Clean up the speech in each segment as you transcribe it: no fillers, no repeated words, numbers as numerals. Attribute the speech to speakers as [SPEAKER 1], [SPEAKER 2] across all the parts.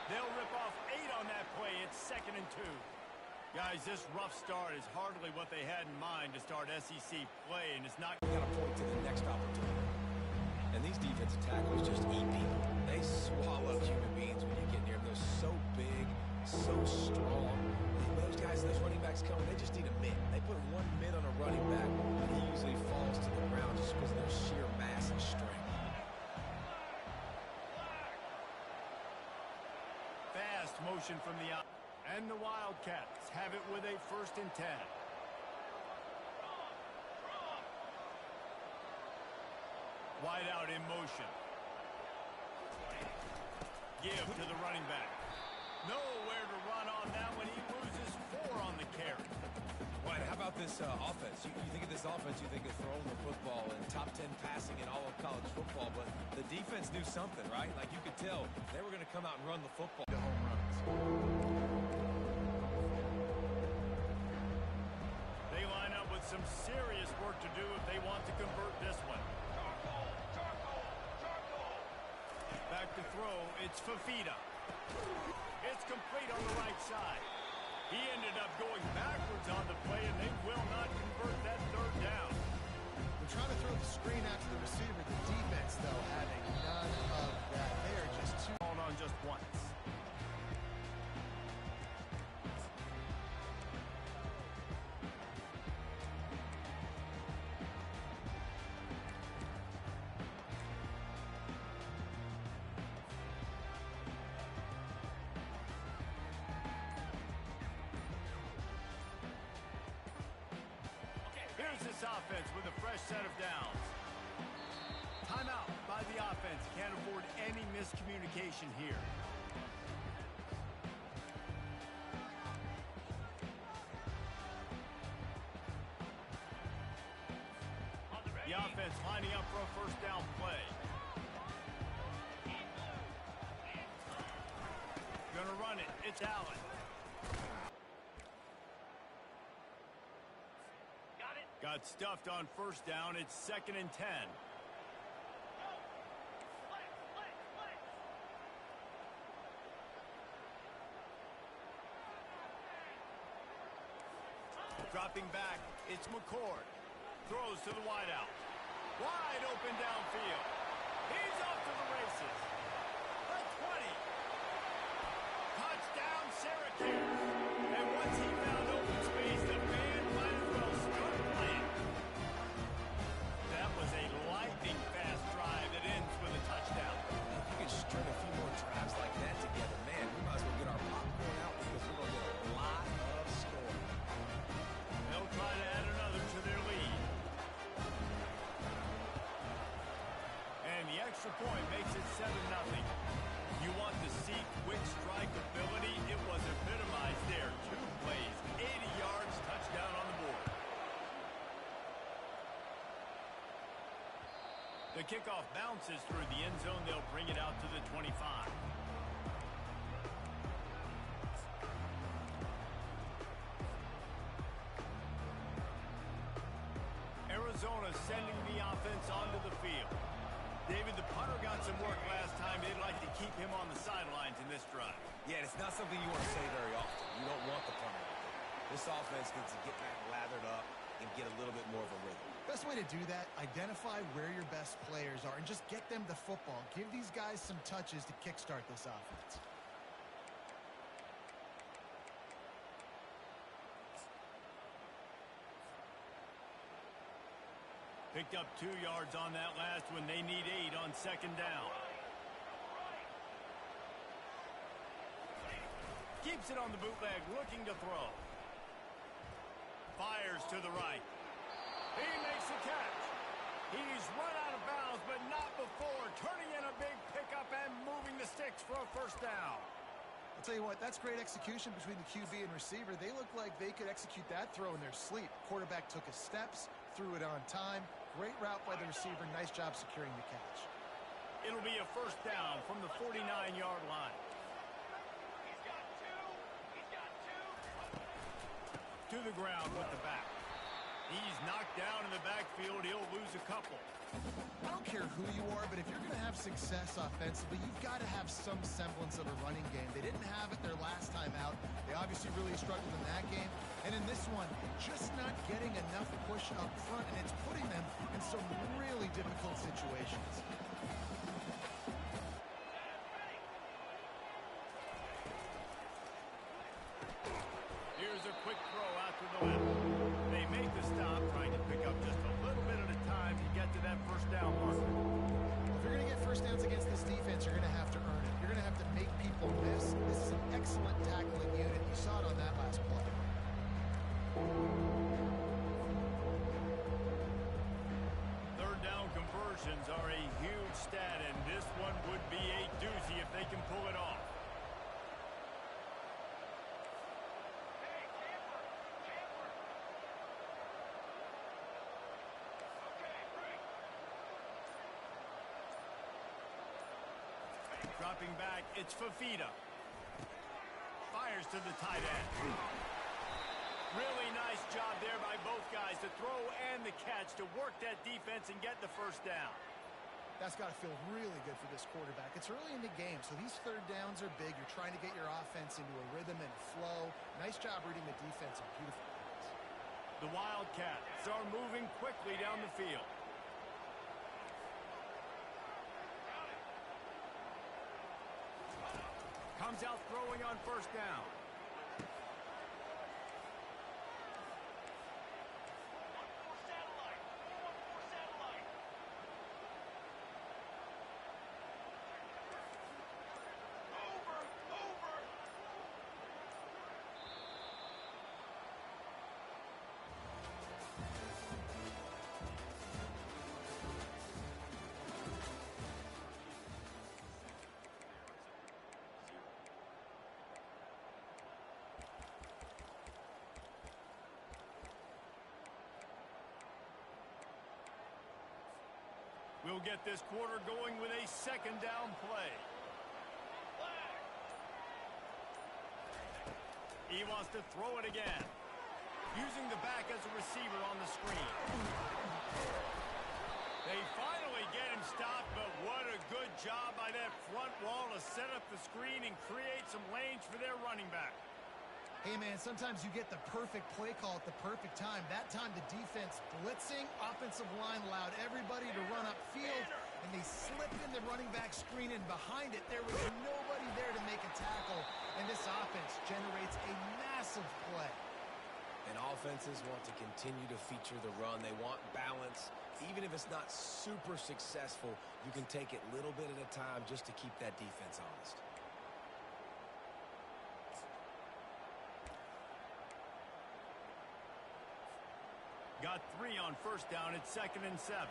[SPEAKER 1] They'll rip off 8 on that play. It's 2nd and 2. Guys, this rough start is hardly what they had in mind to start SEC play, and it's not...
[SPEAKER 2] We got to point to the next opportunity. And these defensive tackles just eat people. They swallow human beings when you get near them. They're so big, so strong. Those guys, those running backs coming, they just need a mid. They put one mid on a running back, and he usually falls to the ground just because of their sheer mass and strength.
[SPEAKER 1] Fast motion from the out. And the Wildcats have it with a 1st and 10. Wide out in motion. Give to the running back. Nowhere to run on that when he loses 4 on the carry.
[SPEAKER 2] Well, how about this offense? You think of this offense, you think of throwing the football and top 10 passing in all of college football, but the defense knew something, right? Like you could tell they were going to come out and run the football.
[SPEAKER 3] The home runs.
[SPEAKER 1] They line up with some serious work to do if they want to convert this one. Back to throw, it's Fafita. It's complete on the right side. He ended up going backwards on the play, and they will not convert that 3rd down.
[SPEAKER 3] They're trying to throw the screen out to the receiver. The defense, though, having none of that. They are just too...
[SPEAKER 1] On just once. Here's this offense with a fresh set of downs. Timeout by the offense. Can't afford any miscommunication here. The offense lining up for a 1st down play. Gonna run it. It's Allen. Got stuffed on 1st down. It's 2nd and 10. Dropping back, it's McCord. Throws to the wideout. Wide open downfield. He's off to the races. The 20. Touchdown, Syracuse. And once he found open space, the band might as well start playing. That was a lightning-fast drive that ends with a touchdown.
[SPEAKER 2] If you could string a few more drives like that together, man, we might as well get our popcorn out because we're going to get a lot of scoring.
[SPEAKER 1] They'll try to add another to their lead. And the extra point makes it 7-0. You want to see quick strike ability? It was epitomized there. 2 plays, 80 yards, touchdown on the board. The kickoff bounces through the end zone. They'll bring it out to the 25. Arizona sending the offense onto the field. David, the punter got some work last time. They'd like to keep him on the sidelines in this drive.
[SPEAKER 2] Yeah, it's not something you want to say very often. You don't want the punter. This offense needs to get back lathered up and get a little bit more of a rhythm.
[SPEAKER 3] Best way to do that, identify where your best players are and just get them the football. Give these guys some touches to kickstart this offense.
[SPEAKER 1] Picked up 2 yards on that last one. They need 8 on 2nd down. Keeps it on the bootleg, looking to throw. Fires to the right. He makes the catch. He's run out of bounds, but not before. Turning in a big pickup and moving the sticks for a 1st down.
[SPEAKER 3] I'll tell you what, that's great execution between the QB and receiver. They look like they could execute that throw in their sleep. Quarterback took his steps, threw it on time. Great route by the receiver. Nice job securing the catch.
[SPEAKER 1] It'll be a 1st down from the 49-yard line. To the ground with the back. He's knocked down in the backfield. He'll lose a couple.
[SPEAKER 3] I don't care who you are, but if you're going to have success offensively, you've got to have some semblance of a running game. They didn't have it their last time out. They obviously really struggled in that game. And in this one, just not getting enough push up front, and it's putting them in some really difficult situations.
[SPEAKER 1] Here's a quick throw out to the left. They make the stop, trying to pick up just a little bit at a time to get to that first down marker.
[SPEAKER 3] If you're going to get first downs against this defense, you're going to have to earn it. You're going to have to make people miss. This is an excellent tackling unit. You saw it on that last play.
[SPEAKER 1] Third down conversions are a huge stat, and this one would be a doozy if they can pull it off. Dropping back, it's Fafita. Fires to the tight end. Really nice job there by both guys, the throw and the catch, to work that defense and get the first down.
[SPEAKER 3] That's got to feel really good for this quarterback. It's early in the game, so these third downs are big. You're trying to get your offense into a rhythm and a flow. Nice job reading the defense on beautiful plays.
[SPEAKER 1] The Wildcats are moving quickly down the field. Comes out throwing on first down. We'll get this quarter going with a second down play. He wants to throw it again. Using the back as a receiver on the screen. They finally get him stopped, but what a good job by that front wall to set up the screen and create some lanes for their running back.
[SPEAKER 3] Hey, man, sometimes you get the perfect play call at the perfect time. That time the defense blitzing, offensive line allowed everybody to run upfield, and they slipped in the running back screen, and behind it there was nobody there to make a tackle, and this offense generates a massive play.
[SPEAKER 2] And offenses want to continue to feature the run. They want balance. Even if it's not super successful, you can take it little bit at a time just to keep that defense honest.
[SPEAKER 1] Got 3 on first down. It's 2nd and 7.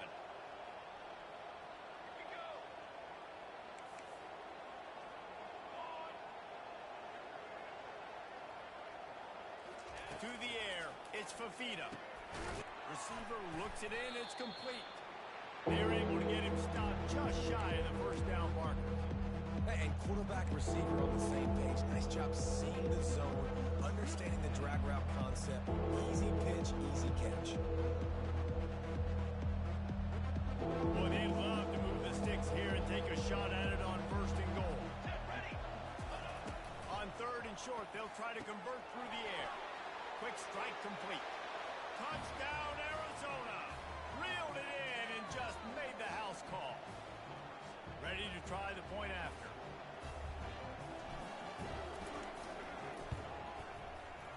[SPEAKER 1] To the air, it's Fafita. Receiver looks it in, it's complete. They're able to get him stopped just shy of the first down marker.
[SPEAKER 2] And quarterback receiver on the same page. Nice job seeing the zone, understanding the drag route concept. Easy pitch, easy catch.
[SPEAKER 1] Well, they love to move the sticks here and take a shot at it on 1st and goal. On 3rd and short, they'll try to convert through the air. Quick strike complete. Touchdown, Arizona. Reeled it in and just made the house call. Ready to try the point after.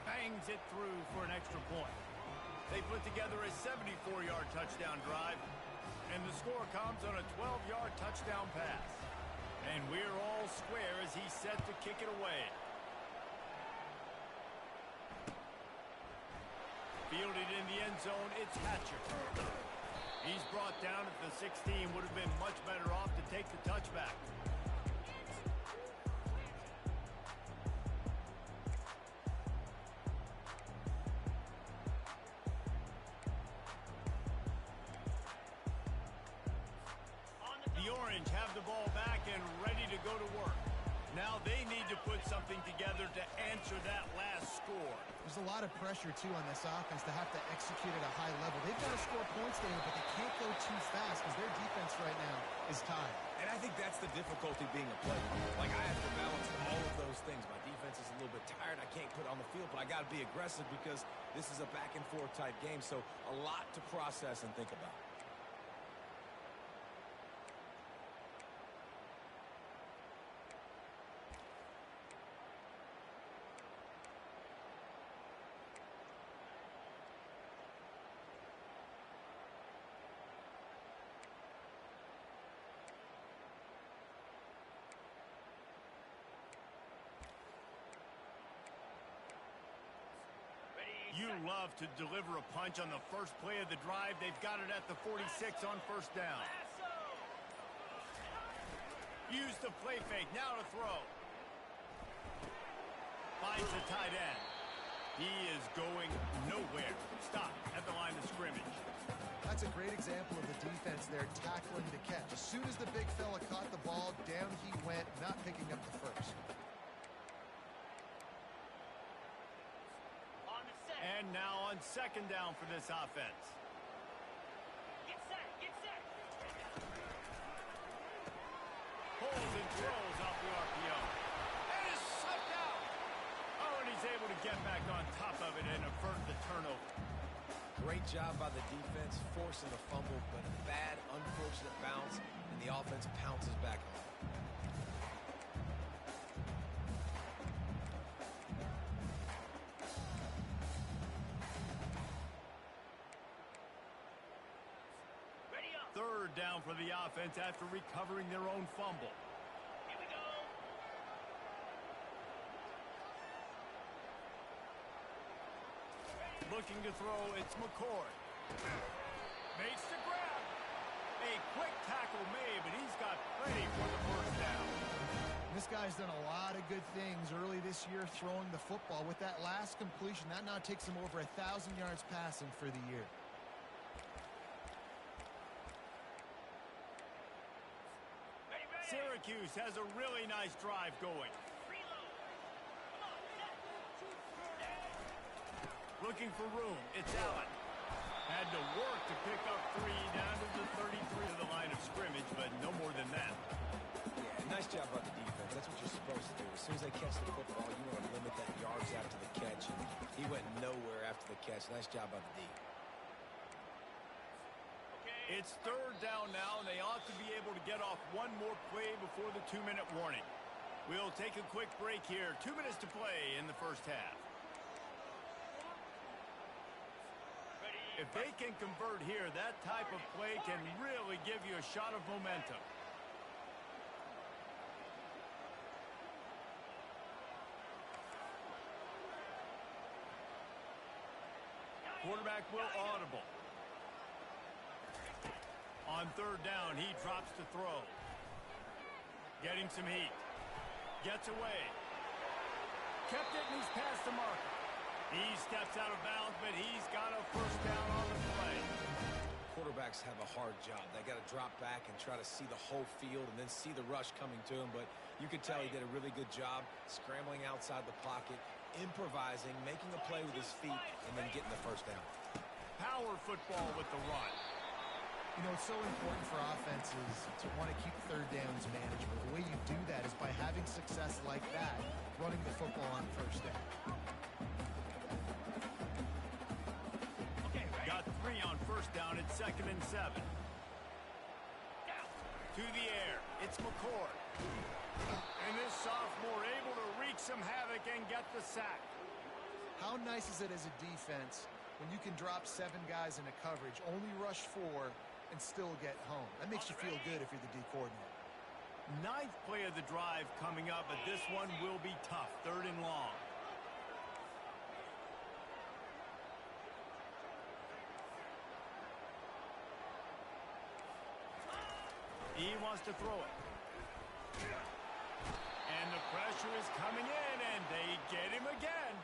[SPEAKER 1] Bangs it through for an extra point. They put together a 74-yard touchdown drive, and the score comes on a 12-yard touchdown pass. And we're all square as he's set to kick it away. Fielded in the end zone, it's Hatcher. He's brought down at the 16, would have been much better off to take the touchback. The Orange have the ball back and ready to go to work. Now they need need to put something together to answer that last score.
[SPEAKER 3] There's a lot of pressure, too, on this offense to have to execute at a high level. They've got to score points there, but they can't go too fast because their defense right now is tied.
[SPEAKER 2] And I think that's the difficulty being a player. Like, I have to balance all of those things. My defense is a little bit tired. I can't put on the field, but I got to be aggressive because this is a back-and-forth type game, so a lot to process and think about.
[SPEAKER 1] You love to deliver a punch on the first play of the drive. They've got it at the 46 on first down. Use the play fake. Now to throw. Finds the tight end. He is going nowhere. Stop at the line of scrimmage.
[SPEAKER 3] That's a great example of the defense there tackling the catch. As soon as the big fella caught the ball, down he went, not picking up the first.
[SPEAKER 1] And now on second down for this offense.
[SPEAKER 4] Get set, get set.
[SPEAKER 1] Pulls and throws off the RPO. And is sucked out. Oh, and he's able to get back on top of it and avert the turnover.
[SPEAKER 2] Great job by the defense, forcing the fumble, but a bad, unfortunate bounce, and the offense pounces back on it.
[SPEAKER 1] Third down for the offense after recovering their own fumble.
[SPEAKER 4] Here we go.
[SPEAKER 1] Looking to throw, it's McCord. Makes the grab. A quick tackle made, but he's got plenty for the first down.
[SPEAKER 3] This guy's done a lot of good things early this year throwing the football. With that last completion, that now takes him over 1,000 yards passing for the year.
[SPEAKER 1] Syracuse has a really nice drive going. Looking for room. It's Allen. Had to work to pick up 3 down to the 33 of the line of scrimmage, but no more than that.
[SPEAKER 2] Yeah, nice job by the defense. That's what you're supposed to do. As soon as they catch the football, you want to limit that yards after the catch. And he went nowhere after the catch. Nice job by the D.
[SPEAKER 1] It's third down now, and they ought to be able to get off one more play before the 2-minute warning. We'll take a quick break here. 2 minutes to play in the first half. If they can convert here, that type of play can really give you a shot of momentum. Quarterback will audible. On third down, he drops to throw. Getting some heat. Gets away. Kept it, and he's past the marker. He steps out of bounds, but he's got a first down on the play.
[SPEAKER 2] Quarterbacks have a hard job. They got to drop back and try to see the whole field and then see the rush coming to him. But you could tell he did a really good job scrambling outside the pocket, improvising, making a play with his feet, and then getting the first down.
[SPEAKER 1] Power football with the run.
[SPEAKER 3] You know, it's so important for offenses to want to keep third downs manageable. The way you do that is by having success like that, running the football on first down.
[SPEAKER 1] Got 3 on first down at 2nd and 7. To the air, it's McCord. And this sophomore able to wreak some havoc and get the sack.
[SPEAKER 3] How nice is it as a defense when you can drop 7 guys into coverage, only rush 4, and still get home? That makes you feel good if you're the D coordinator.
[SPEAKER 1] 9th play of the drive coming up, but this one will be tough. 3rd and long. He wants to throw it. And the pressure is coming in, and they get him again.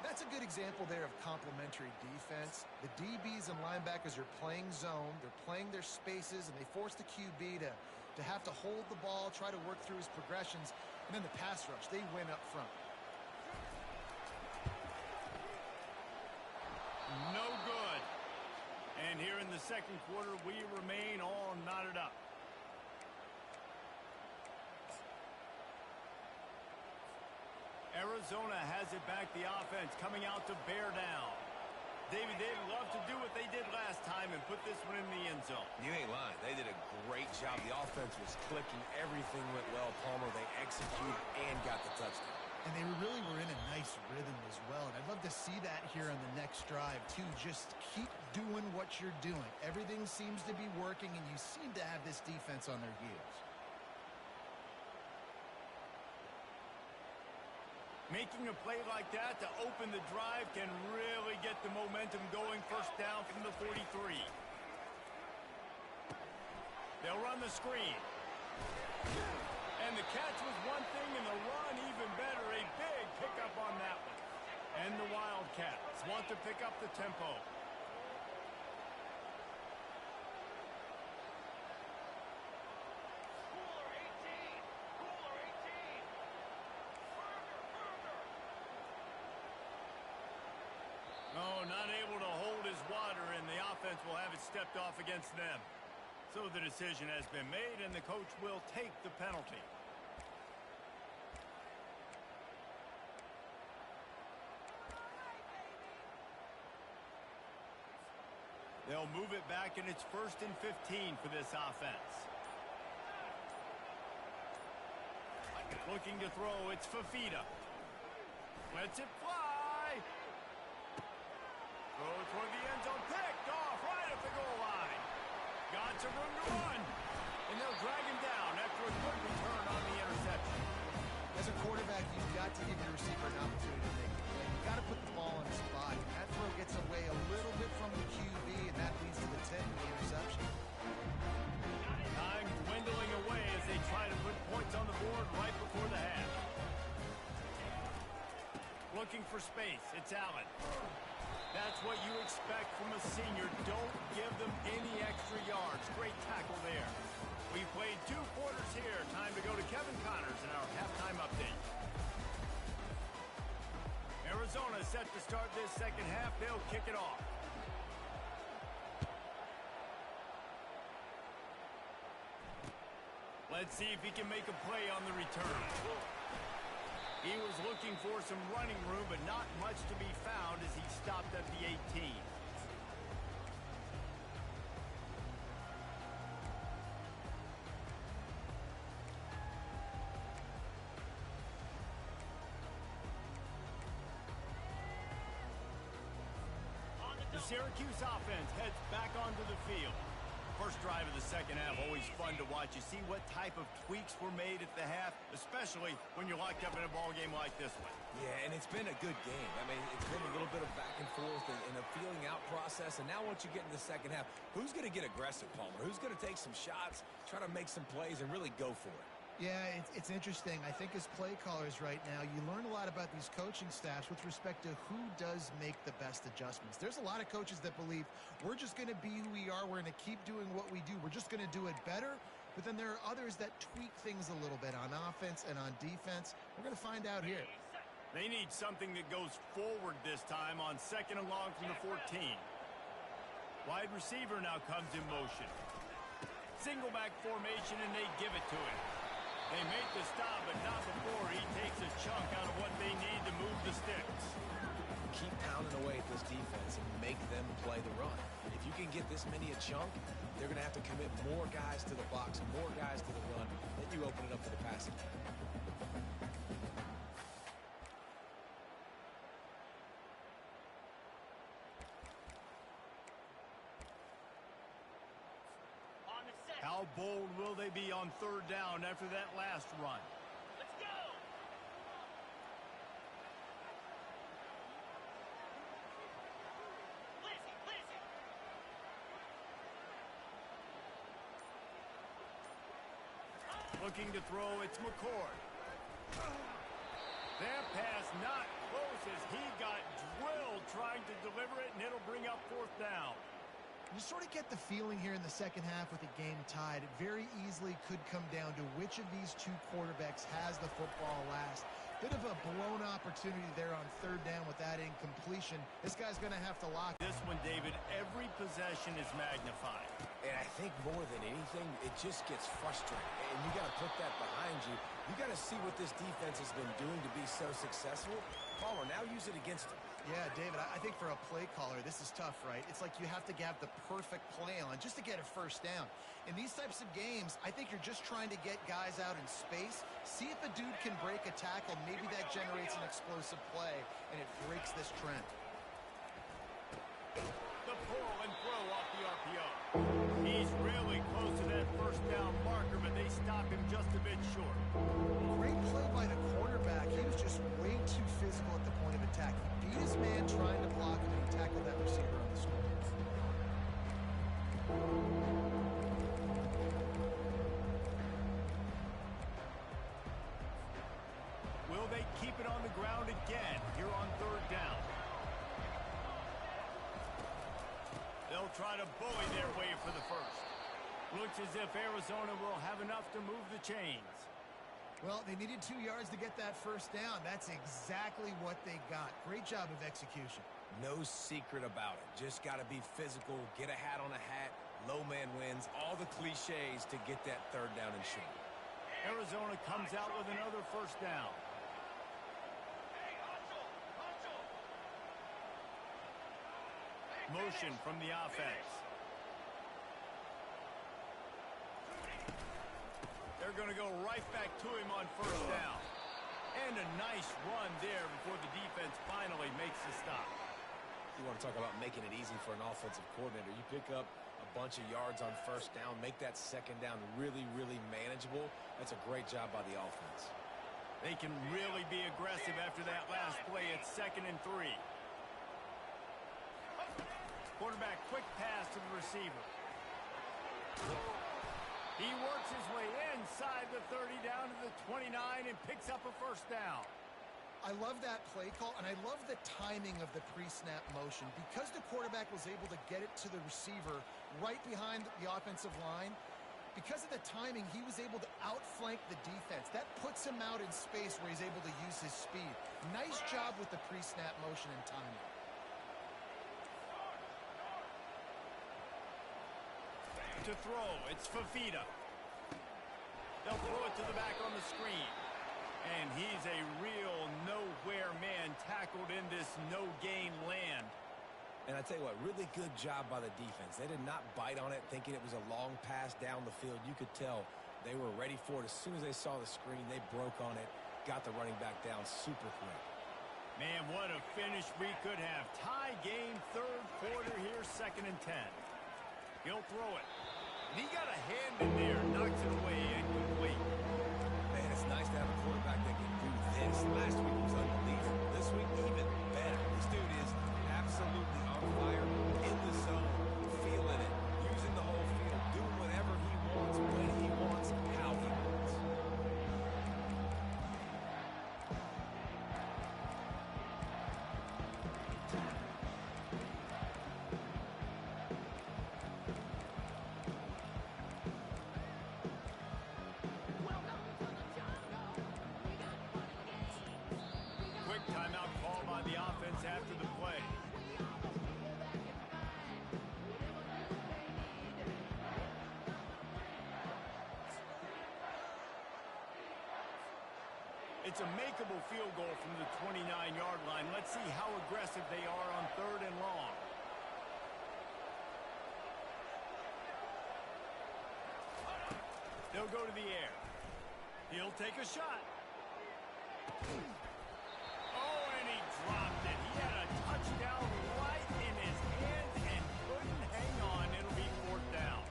[SPEAKER 3] That's a good example there of complementary defense. The DBs and linebackers are playing zone, they're playing their spaces, and they force the QB to To have to hold the ball, try to work through his progressions, and then the pass rush, they win up front.
[SPEAKER 1] No good. And here in the second quarter, we remain all knotted up. Arizona has it back, the offense coming out to bear down. David, they'd love to do what they did last time and put this one in the end zone.
[SPEAKER 2] You ain't lying. They did a great job. The offense was clicking. Everything went well. Palmer, they executed and got the touchdown.
[SPEAKER 3] And they really were in a nice rhythm as well. And I'd love to see that here on the next drive, too. Just keep doing what you're doing. Everything seems to be working, and you seem to have this defense on their heels.
[SPEAKER 1] Making a play like that to open the drive can really get the momentum going. First down from the 43. They'll run the screen. And the catch was one thing, and the run even better. A big pickup on that one. And the Wildcats want to pick up the tempo. Oh, not able to hold his water, and the offense will have it stepped off against them. So the decision has been made, and the coach will take the penalty. They'll move it back, and it's 1st and 15 for this offense. Looking to throw, it's Fafita. Lets it fly. Throw toward the end zone, picked off right at the goal line. Got some room to run, and they'll drag him down after a good return on the interception.
[SPEAKER 3] As a quarterback, you've got to give your receiver an opportunity to make a play. You've got to put the ball in his spot. And that throw gets away a little bit from the QB, and that leads to the 10 for the interception.
[SPEAKER 1] Time dwindling away as they try to put points on the board right before the half. Looking for space, it's Allen. That's what you expect from a senior. Don't give them any extra yards. Great tackle there. We've played 2 quarters here. Time to go to Kevin Connors in our halftime update. Arizona set to start this second half. They'll kick it off. Let's see if he can make a play on the return. He was looking for some running room, but not much to be found as he stopped at the 18. The Syracuse offense heads back onto the field. First drive of the second half, always fun to watch. You see what type of tweaks were made at the half, especially when you're locked up in a ball game like this one.
[SPEAKER 2] Yeah, and it's been a good game. I mean, it's been a little bit of back and forth and a feeling out process. And now once you get in the second half, who's going to get aggressive, Palmer? Who's going to take some shots, try to make some plays, and really go for it?
[SPEAKER 3] Yeah, it's interesting. I think as play callers right now, you learn a lot about these coaching staffs with respect to who does make the best adjustments. There's a lot of coaches that believe we're just going to be who we are. We're going to keep doing what we do. We're just going to do it better. But then there are others that tweak things a little bit on offense and on defense. We're going to find out here.
[SPEAKER 1] They need something that goes forward this time on 2nd and long from the 14. Wide receiver now comes in motion. Single back formation, and they give it to him. They make the stop, but not before he takes a chunk out of what they need to move the sticks.
[SPEAKER 2] Keep pounding away at this defense and make them play the run. If you can get this many a chunk, they're going to have to commit more guys to the box, more guys to the run, then you open it up for the passing game.
[SPEAKER 1] How bold will they be on 3rd down after that last run?
[SPEAKER 4] Let's go! Lizzie!
[SPEAKER 1] Looking to throw, it's McCord. That pass not close as he got drilled trying to deliver it, and it'll bring up 4th down.
[SPEAKER 3] You sort of get the feeling here in the second half with the game tied. It very easily could come down to which of these two quarterbacks has the football last. Bit of a blown opportunity there on third down with that incompletion. This guy's going to have to lock.
[SPEAKER 1] This one, David, every possession is magnified.
[SPEAKER 2] And I think more than anything, it just gets frustrating. And you got to put that behind you. You got to see what this defense has been doing to be so successful. Caller, now use it against them.
[SPEAKER 3] Yeah, David, I think for a play caller, this is tough, right? It's like you have to have the perfect play on just to get a first down. In these types of games, I think you're just trying to get guys out in space, see if a dude can break a tackle. Maybe that generates an explosive play, and it breaks this trend.
[SPEAKER 1] The pull and throw off the RPO. He's really close to that first down marker, but they stop him just a bit short.
[SPEAKER 3] Great play by the quarterback. He was just way too physical at the point of attack. He beat his man trying to block him, and he tackled that receiver on the screen.
[SPEAKER 1] Will they keep it on the ground again here on third down? They'll try to bully their way for the first. Looks as if Arizona will have enough to move the chains.
[SPEAKER 3] Well, they needed 2 yards to get that first down. That's exactly what they got. Great job of execution.
[SPEAKER 2] No secret about it. Just got to be physical, get a hat on a hat, low man wins, all the cliches to get that third down and short.
[SPEAKER 1] Arizona comes out with another first down. Motion from the offense. They're going to go right back to him on first down. And a nice run there before the defense finally makes the stop.
[SPEAKER 2] You want to talk about making it easy for an offensive coordinator. You pick up a bunch of yards on first down, make that second down really, really manageable. That's a great job by the offense.
[SPEAKER 1] They can really be aggressive after that last play at 2nd and 3. Quarterback quick pass to the receiver. He works his way inside the 30 down to the 29 and picks up a first down.
[SPEAKER 3] I love that play call, and I love the timing of the pre-snap motion. Because the quarterback was able to get it to the receiver right behind the offensive line, because of the timing, he was able to outflank the defense. That puts him out in space where he's able to use his speed. Nice job with the pre-snap motion and timing.
[SPEAKER 1] To throw, it's Fafita. They'll throw it to the back on the screen. And he's a real nowhere man tackled in this no-gain land.
[SPEAKER 2] And I tell you what, really good job by the defense. They did not bite on it thinking it was a long pass down the field. You could tell they were ready for it. As soon as they saw the screen, they broke on it, got the running back down super quick.
[SPEAKER 1] Man, what a finish we could have. Tie game, third quarter here, 2nd and 10. He'll throw it. And he got a hand in there, knocks it away, incomplete.
[SPEAKER 2] Man, it's nice to have a quarterback that can do this. Last week was unbelievable. This week, even better. This dude is absolutely on fire, in the zone, feeling it, using the whole field, doing whatever he wants, when he wants, how he wants.
[SPEAKER 1] Quick timeout call by the offense after the play. It's a makeable field goal from the 29-yard line. Let's see how aggressive they are on 3rd and long. They'll go to the air. He'll take a shot. Oh, and he dropped it. He had a touchdown right in his hands and couldn't hang on. It'll be 4th down.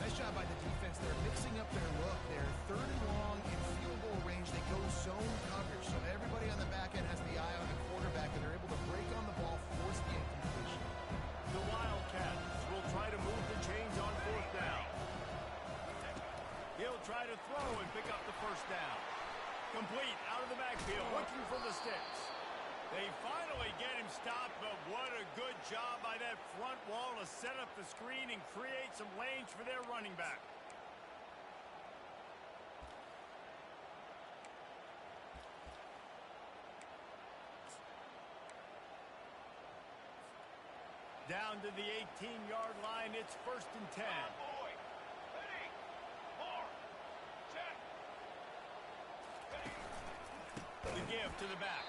[SPEAKER 3] Nice job by the defense. They're mixing up their look. They're 3rd and long in field goal range. They go zone coverage, so everybody on the back end has the eye on the quarterback, and they're able to break on the ball, force the incompletion.
[SPEAKER 1] The Wildcats will try to move the chains on 4th down. He'll try to throw and pick up the first down. Complete out of the backfield, looking for the sticks. They finally get him stopped, but what a good job by that front wall to set up the screen and create some lanes for their running back. Down to the 18-yard line, it's 1st and 10.
[SPEAKER 4] Boy. Ready. Mark. Check. Ready.
[SPEAKER 1] The give to the back.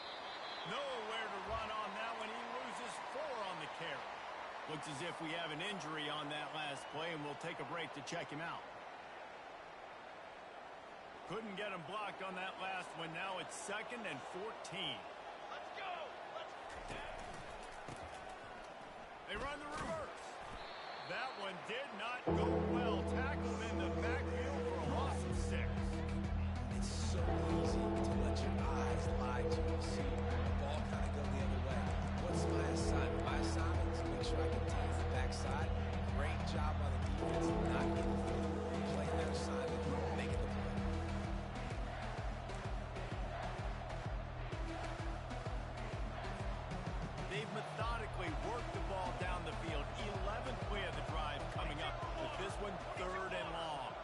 [SPEAKER 1] Nowhere to run on that one. He loses 4 on the carry. Looks as if we have an injury on that last play, and we'll take a break to check him out. Couldn't get him blocked on that last one. Now it's 2nd and 14.
[SPEAKER 4] Let's go.
[SPEAKER 1] They run the reverse. That one did not go well. Tackled in the backfield for a loss of 6.
[SPEAKER 2] It's so easy to let your eyes lie to you. See the ball kind of go the other way. What's my assignment? My assignment is to make sure I can take the backside. Great job by the defense not getting through, playing their assignment, making the play.
[SPEAKER 1] They've methodically worked the ball down the field. 11th play of the drive coming up. With this one, 3rd and long.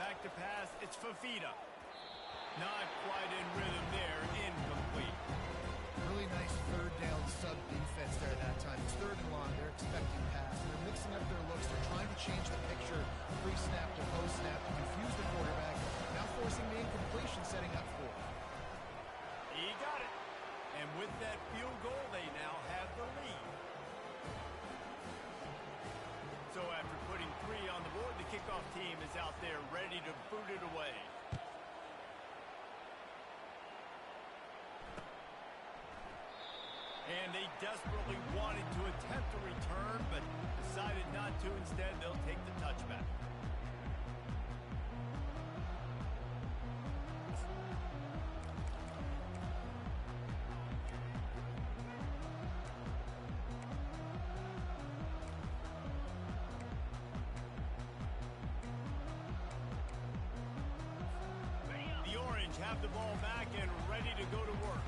[SPEAKER 1] Back to pass, it's Fafita. Not quite in rhythm there, incomplete.
[SPEAKER 3] Really nice third down sub defense there that time. It's 3rd and long. They're expecting pass. They're mixing up their looks. They're trying to change the picture pre-snap to post-snap to confuse the quarterback. Now forcing the incompletion, setting up for it.
[SPEAKER 1] He got it. And with that field goal, they now have the lead. So after putting 3 on the board, the kickoff team is out there ready to boot it away. And they desperately wanted to attempt a return, but decided not to. Instead, they'll take the touchback. The Orange have the ball back and ready to go to work.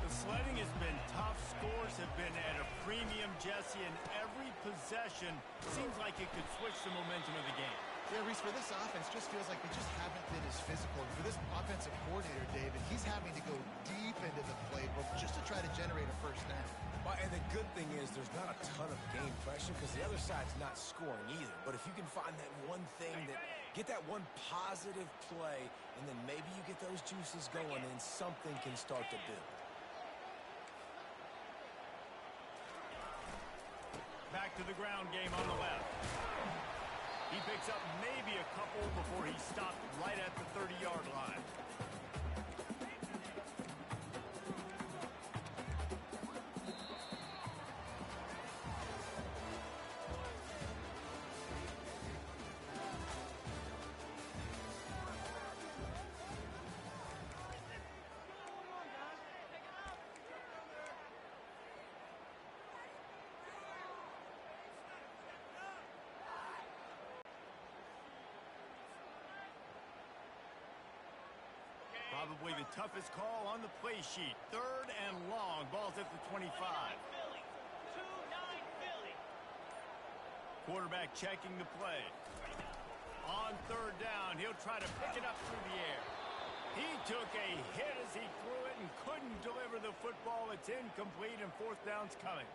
[SPEAKER 1] The sledding has been tough. Scores have been at a premium, Jesse, and every possession seems like it could switch the momentum of the game.
[SPEAKER 3] Yeah, Reese, for this offense, just feels like they just haven't been as physical. And for this offensive coordinator, David, he's having to go deep into the playbook just to try to generate a first down.
[SPEAKER 2] Well, and the good thing is there's not a ton of game pressure because the other side's not scoring either. But if you can find that one thing that get that one positive play, and then maybe you get those juices going, and something can start to build.
[SPEAKER 1] Back to the ground game on the left. He picks up maybe a couple before he's stopped right at the 30-yard line. Probably the toughest call on the play sheet. 3rd and long. Ball's at the 25.
[SPEAKER 4] Philly. 2-9 Philly.
[SPEAKER 1] Quarterback checking the play. On 3rd down, he'll try to pick it up through the air. He took a hit as he threw it and couldn't deliver the football. It's incomplete, and 4th down's coming.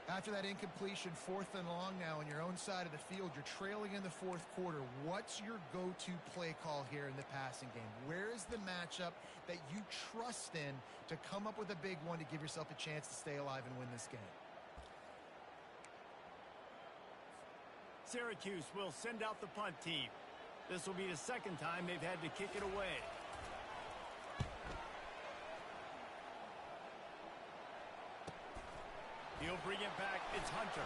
[SPEAKER 3] After that incompletion, 4th and long now on your own side of the field, you're trailing in the 4th quarter. What's your go-to play call here in the passing game? Where is the matchup that you trust in to come up with a big one to give yourself a chance to stay alive and win this game?
[SPEAKER 1] Syracuse will send out the punt team. This will be the 2nd time they've had to kick it away. He'll bring it back. It's Hunter.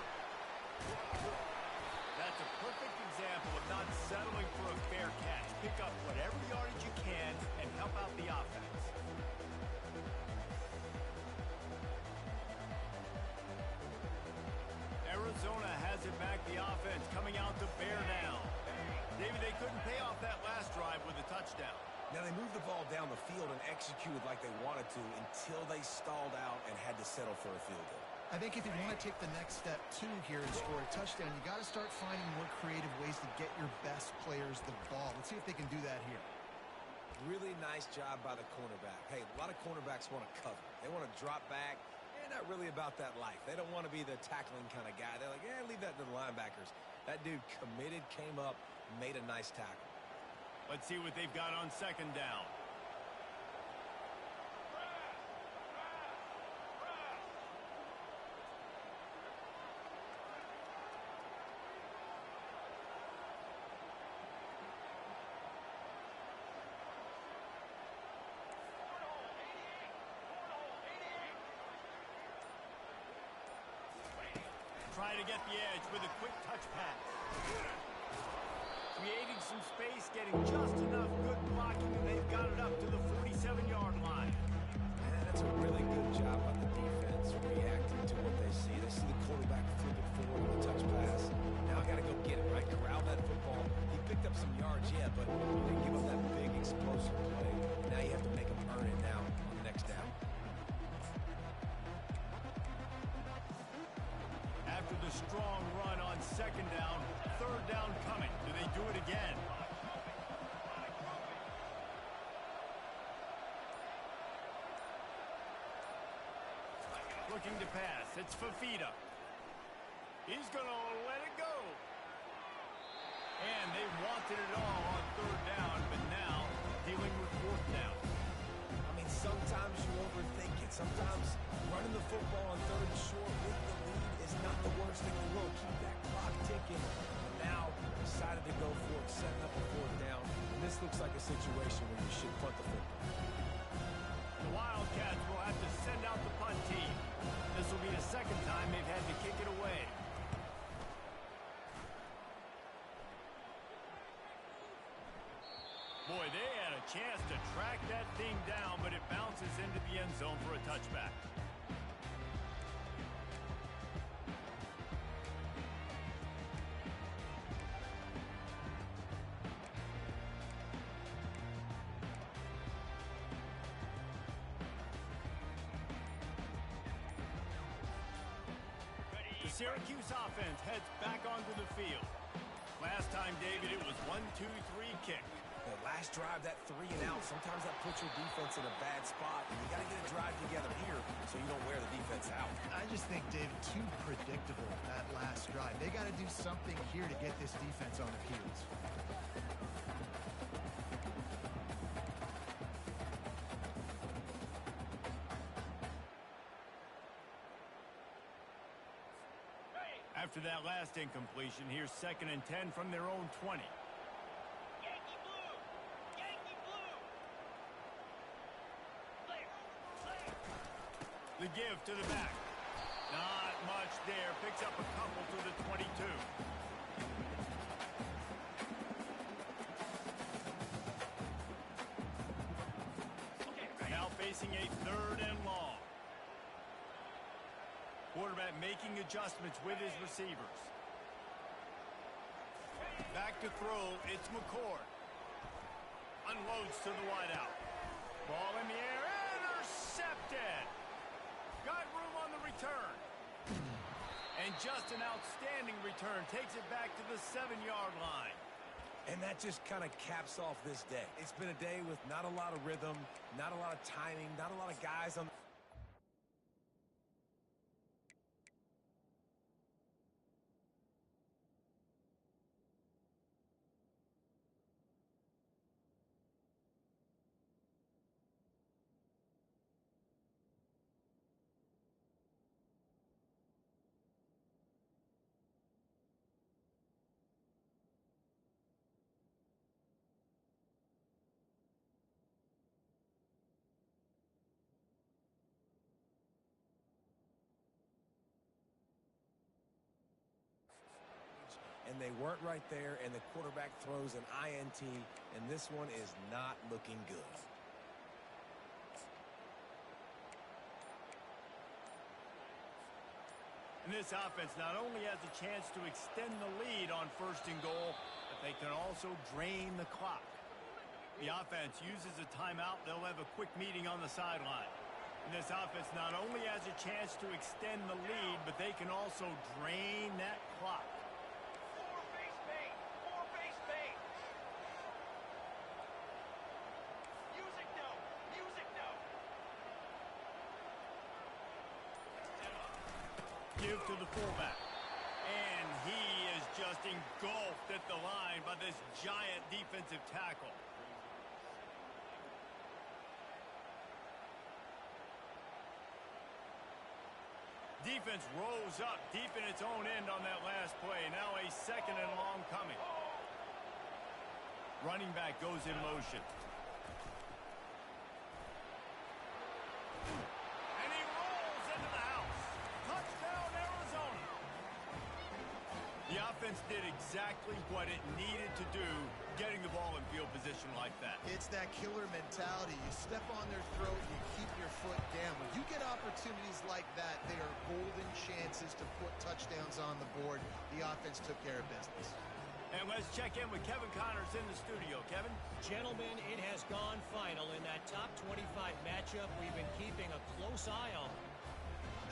[SPEAKER 1] That's a perfect example of not settling for a fair catch. Pick up whatever yardage you can and help out the offense. Arizona has it back. The offense coming out to bear down. David, they couldn't pay off that last drive with a touchdown.
[SPEAKER 2] Now, they moved the ball down the field and executed like they wanted to until they stalled out and had to settle for a field goal.
[SPEAKER 3] I think if you want to take the next step, too, here and score a touchdown, you got to start finding more creative ways to get your best players the ball. Let's see if they can do that here.
[SPEAKER 2] Really nice job by the cornerback. Hey, a lot of cornerbacks want to cover. They want to drop back. They're not really about that life. They don't want to be the tackling kind of guy. They're like, yeah, leave that to the linebackers. That dude committed, came up, made a nice tackle.
[SPEAKER 1] Let's see what they've got on second down. Try to get the edge with a quick touch pass. Creating some space, getting just enough good blocking, and they've got it up to the 47-yard line.
[SPEAKER 2] Man, that's a really good job by the defense reacting to what they see. They see the quarterback flip it forward with a touch pass. Now I got to go get it, right? Corral that football. He picked up some yards, yeah, but he didn't give up that big explosive play. Now you have to make him earn it now on the next down.
[SPEAKER 1] After the strong run on second down, third down coming. Do they do it again? Looking to pass. It's Fafita. He's going to let it go. And they wanted it all on third down, but now dealing with fourth down.
[SPEAKER 2] I mean, sometimes you overthink it. Sometimes running the football on third and short with the lead is not the worst thing in the world. Keep that clock ticking. Now decided to go for it, setting up a fourth down. And this looks like a situation where you should punt the football.
[SPEAKER 1] The Wildcats will have to send out the punt team. This will be the second time they've had to kick it away. Boy, they had a chance to track that thing down, but it bounces into the end zone for a touchback. The Syracuse offense heads back onto the field. Last time, David, it was 1-2-3 kick.
[SPEAKER 2] The last drive, that 3 and out, sometimes that puts your defense in a bad spot, and you got to get a drive together here so you don't wear the defense out.
[SPEAKER 3] I just think, David, too predictable that last drive. They got to do something here to get this defense on the heels.
[SPEAKER 1] After that last incompletion, here's 2nd and 10 from their own 20.
[SPEAKER 4] Yankee blue! Yankee blue! Clear! Clear!
[SPEAKER 1] The give to the back. Not much there. Picks up a couple to the 22. Now facing a 3rd and long. Quarterback making adjustments with his receivers. Back to throw. It's McCord. Unloads to the wideout. Ball in the air. Intercepted. Got room on the return. And just an outstanding return. Takes it back to the 7-yard line.
[SPEAKER 2] And that just kind of caps off this day. It's been a day with not a lot of rhythm, not a lot of timing, not a lot of guys on the... And they weren't right there, and the quarterback throws an INT, and this one is not looking good.
[SPEAKER 1] And this offense not only has a chance to extend the lead on 1st and goal, but they can also drain the clock. The offense uses a timeout. They'll have a quick meeting on the sideline. And this offense not only has a chance to extend the lead, but they can also drain that clock.
[SPEAKER 4] Four base bait. Four base bait. Music note. Music note.
[SPEAKER 1] Give to the fullback. And he is just engulfed at the line by this giant defensive tackle. Defense rolls up deep in its own end on that last play. Now a second and long coming. Running back goes in motion. And he rolls into the house. Touchdown, Arizona. The offense did exactly what it needed to do, getting the ball in field position like that.
[SPEAKER 3] It's that killer mentality. You step on their throat, you keep your foot down. When you get opportunities like that, they are golden chances to put touchdowns on the board. The offense took care of business.
[SPEAKER 1] And let's check in with Kevin Connors in the studio. Kevin?
[SPEAKER 5] Gentlemen, it has gone final in that top 25 matchup we've been keeping a close eye on.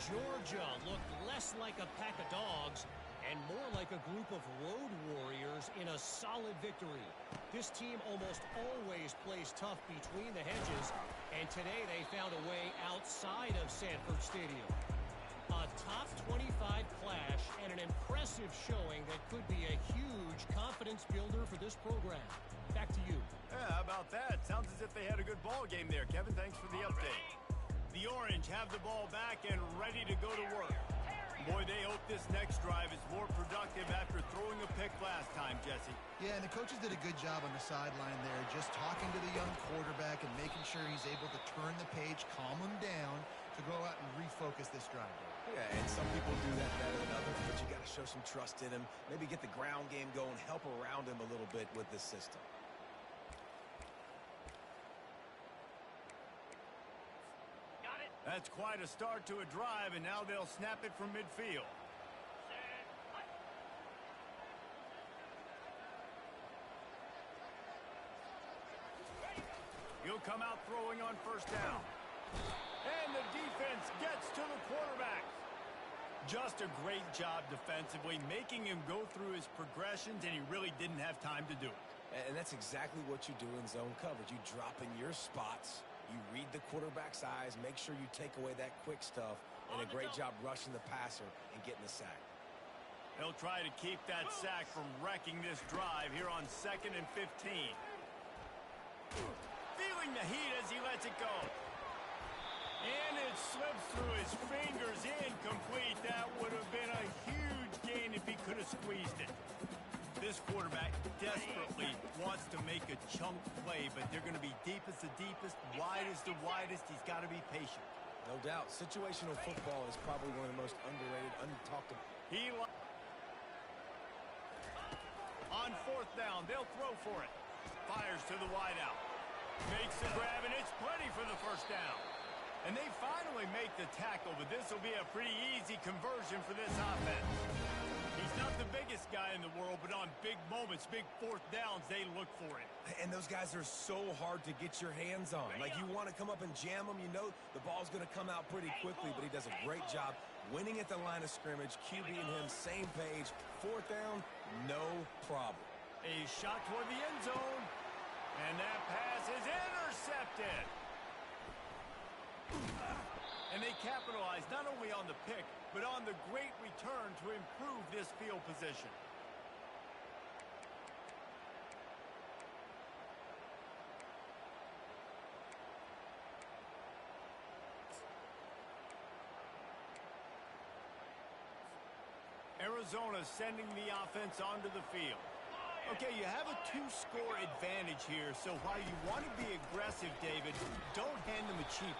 [SPEAKER 5] Georgia looked less like a pack of dogs and more like a group of road warriors in a solid victory. This team almost always plays tough between the hedges, and today they found a way outside of Sanford Stadium. A top 25 clash and an impressive showing that could be a huge confidence builder for this program. Back to you.
[SPEAKER 1] Yeah, how about that? Sounds as if they had a good ball game there. Kevin, thanks for the update. The Orange have the ball back and ready to go to work. Boy, they hope this next drive is more productive after throwing a pick last time, Jesse.
[SPEAKER 3] Yeah, and the coaches did a good job on the sideline there, just talking to the young quarterback and making sure he's able to turn the page, calm him down, to go out and refocus this drive.
[SPEAKER 2] Yeah, and some people do that better than others, but you got to show some trust in him. Maybe get the ground game going, help around him a little bit with this system.
[SPEAKER 1] That's quite a start to a drive, and now they'll snap it from midfield. He'll come out throwing on first down. And the defense gets to the quarterback. Just a great job defensively, making him go through his progressions, and he really didn't have time to do it.
[SPEAKER 2] And that's exactly what you do in zone coverage. You drop in your spots. You read the quarterback's eyes, make sure you take away that quick stuff, and a great job rushing the passer and getting the sack.
[SPEAKER 1] They'll try to keep that sack from wrecking this drive here on 2nd and 15. Feeling the heat as he lets it go. And it slips through his fingers, incomplete. That would have been a huge gain if he could have squeezed it. This quarterback desperately wants to make a chunk play, but they're going to be deepest the deepest, widest the widest. He's got to be patient.
[SPEAKER 2] No doubt. Situational football is probably one of the most underrated, untalked about.
[SPEAKER 1] On 4th down, they'll throw for it. Fires to the wideout. Makes the grab, and it's plenty for the first down. And they finally make the tackle, but this will be a pretty easy conversion for this offense. He's not the biggest guy in the world, but on big moments, big 4th downs, they look for it.
[SPEAKER 2] And those guys are so hard to get your hands on. Like, you want to come up and jam them. You know the ball's going to come out pretty quickly, but he does a great job winning at the line of scrimmage. QB and him, same page. 4th down, no problem.
[SPEAKER 1] A shot toward the end zone, and that pass is intercepted. And they capitalize not only on the pick, but on the great return to improve this field position. Arizona sending the offense onto the field. Okay, you have a 2-score advantage here, so while you want to be aggressive, David, don't hand them a cheap.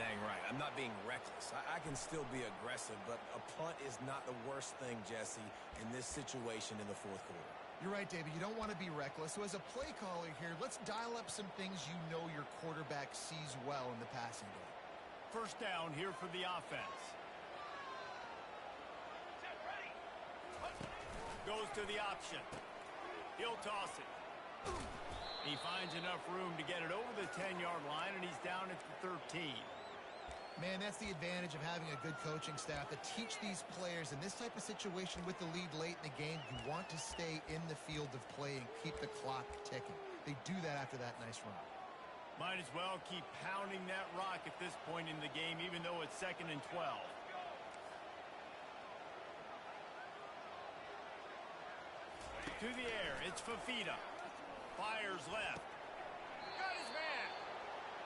[SPEAKER 2] Dang right. I'm not being reckless. I can still be aggressive, but a punt is not the worst thing, Jesse, in this situation in the 4th quarter.
[SPEAKER 3] You're right, David. You don't want to be reckless. So as a play caller here, let's dial up some things you know your quarterback sees well in the passing game.
[SPEAKER 1] First down here for the offense. Goes to the option. He'll toss it. He finds enough room to get it over the 10-yard line, and he's down at the 13.
[SPEAKER 3] Man, that's the advantage of having a good coaching staff to teach these players in this type of situation with the lead late in the game. You want to stay in the field of play and keep the clock ticking. They do that after that nice run.
[SPEAKER 1] Might as well keep pounding that rock at this point in the game, even though it's 2nd and 12. To the air, it's Fafita. Fires left.
[SPEAKER 4] Got his man.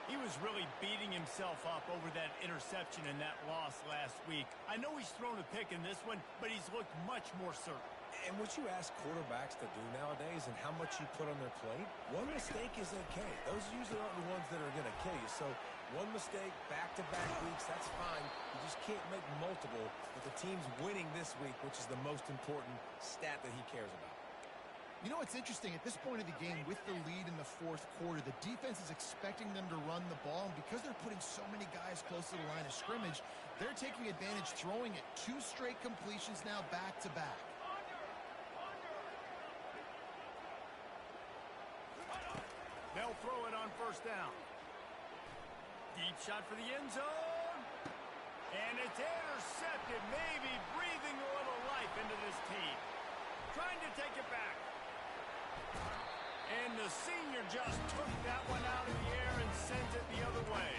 [SPEAKER 1] He was really beating himself up over that interception and that loss last week. I know he's thrown a pick in this one, but he's looked much more certain.
[SPEAKER 2] And what you ask quarterbacks to do nowadays and how much you put on their plate, one mistake is okay. Those usually aren't the ones that are going to kill you. So one mistake, back-to-back weeks, that's fine. You just can't make multiple. But the team's winning this week, which is the most important stat that he cares about.
[SPEAKER 3] You know, it's interesting. At this point of the game, with the lead in the fourth quarter, the defense is expecting them to run the ball. And because they're putting so many guys close to the line of scrimmage, they're taking advantage, throwing it. 2 straight completions now back-to-back.
[SPEAKER 1] They'll throw it on 1st down. Deep shot for the end zone. And it's intercepted, maybe breathing a little life into this team. Trying to take it back. And the senior just took that one out of the air and sent it the other way.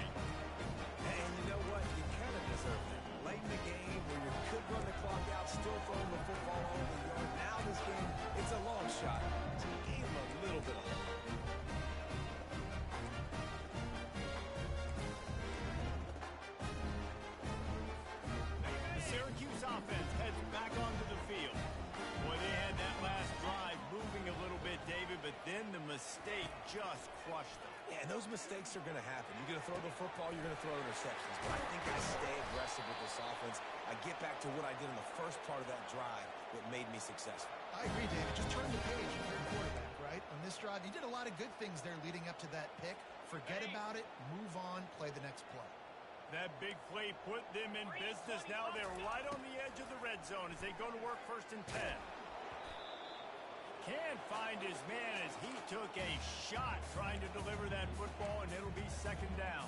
[SPEAKER 2] And you know what? You kind of deserve that. Late in the game where you could run the clock out, still throwing the football over the yard. Now this game, it's a long shot. So you gave him a little bit of hope.
[SPEAKER 1] The Syracuse offense heads back onto the field. Boy, they had that last drive moving a little bit, David, but then the mistake just crushed them.
[SPEAKER 2] Yeah, and those mistakes are going to happen. You're going to throw the football, you're going to throw interceptions. But I think I stay aggressive with this offense. I get back to what I did in the first part of that drive that made me successful.
[SPEAKER 3] I agree, David. Just turn the page if you're a quarterback, right? On this drive, you did a lot of good things there leading up to that pick. Forget about it, move on, play the next play.
[SPEAKER 1] That big play put them in business. Now they're right on the edge of the red zone as they go to work 1st and 10. Can't find his man as he took a shot trying to deliver that football, and it'll be 2nd down.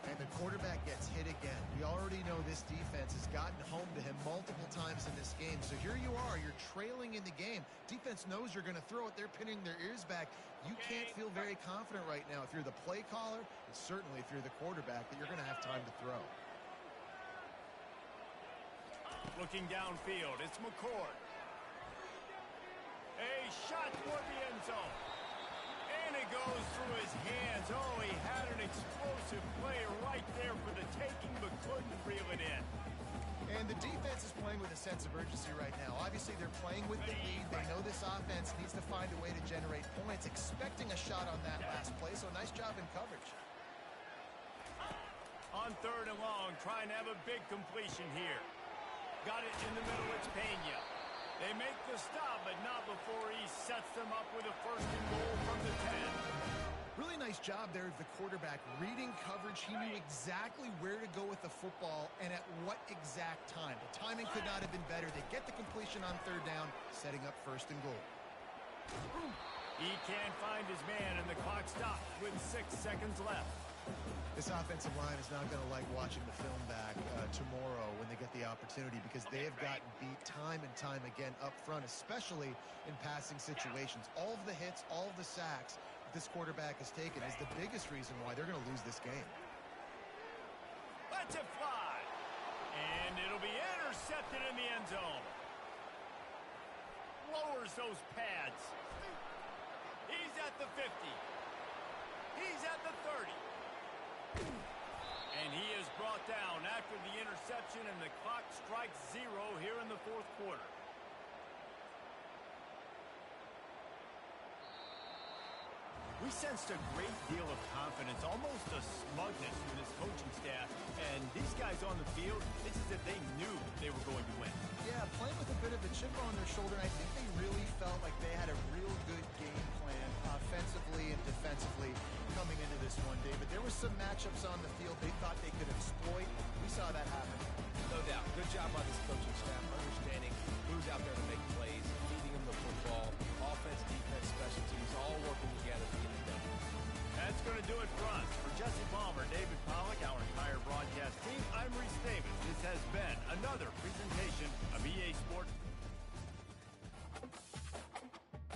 [SPEAKER 3] And the quarterback gets hit again. We already know this defense has gotten home to him multiple times in this game. So here you are, you're trailing in the game. Defense knows you're going to throw it. They're pinning their ears back. You can't feel very confident right now if you're the play caller, and certainly if you're the quarterback, that you're going to have time to throw.
[SPEAKER 1] Looking downfield, it's McCord. A shot toward the end zone. And it goes through his hands. Oh, he had an explosive play right there for the taking, but couldn't reel it in.
[SPEAKER 3] And the defense is playing with a sense of urgency right now. Obviously, they're playing with the lead. They know this offense needs to find a way to generate points, expecting a shot on that last play, so nice job in coverage.
[SPEAKER 1] On 3rd and long, trying to have a big completion here. Got it in the middle, it's Pena. They make the stop, but not before he sets them up with a 1st and goal from the 10.
[SPEAKER 3] Really nice job there of the quarterback reading coverage. He knew exactly where to go with the football and at what exact time. The timing could not have been better. They get the completion on 3rd down, setting up 1st and goal.
[SPEAKER 1] He can't find his man, and the clock stops with 6 seconds left.
[SPEAKER 3] This offensive line is not going to like watching the film back tomorrow when they get the opportunity, because they have gotten beat time and time again up front, especially in passing situations. All of the hits, all of the sacks that this quarterback has taken is the biggest reason why they're going to lose this game.
[SPEAKER 1] Lets it fly. And it'll be intercepted in the end zone. Lowers those pads. He's at the 50. He's at the 30. And he is brought down after the interception, and the clock strikes 0 here in the 4th quarter. We sensed a great deal of confidence, almost a smugness from this coaching staff. And these guys on the field, it's as if they knew they were going to win.
[SPEAKER 3] Yeah, playing with a bit of a chip on their shoulder. I think they really felt like they had a real good game plan offensively and defensively coming into this one, David. There were some matchups on the field they thought they could exploit. We saw that happen.
[SPEAKER 2] No doubt. Good job by this coaching staff, understanding who's out there to make plays, feeding them the football, offense, defense, special teams.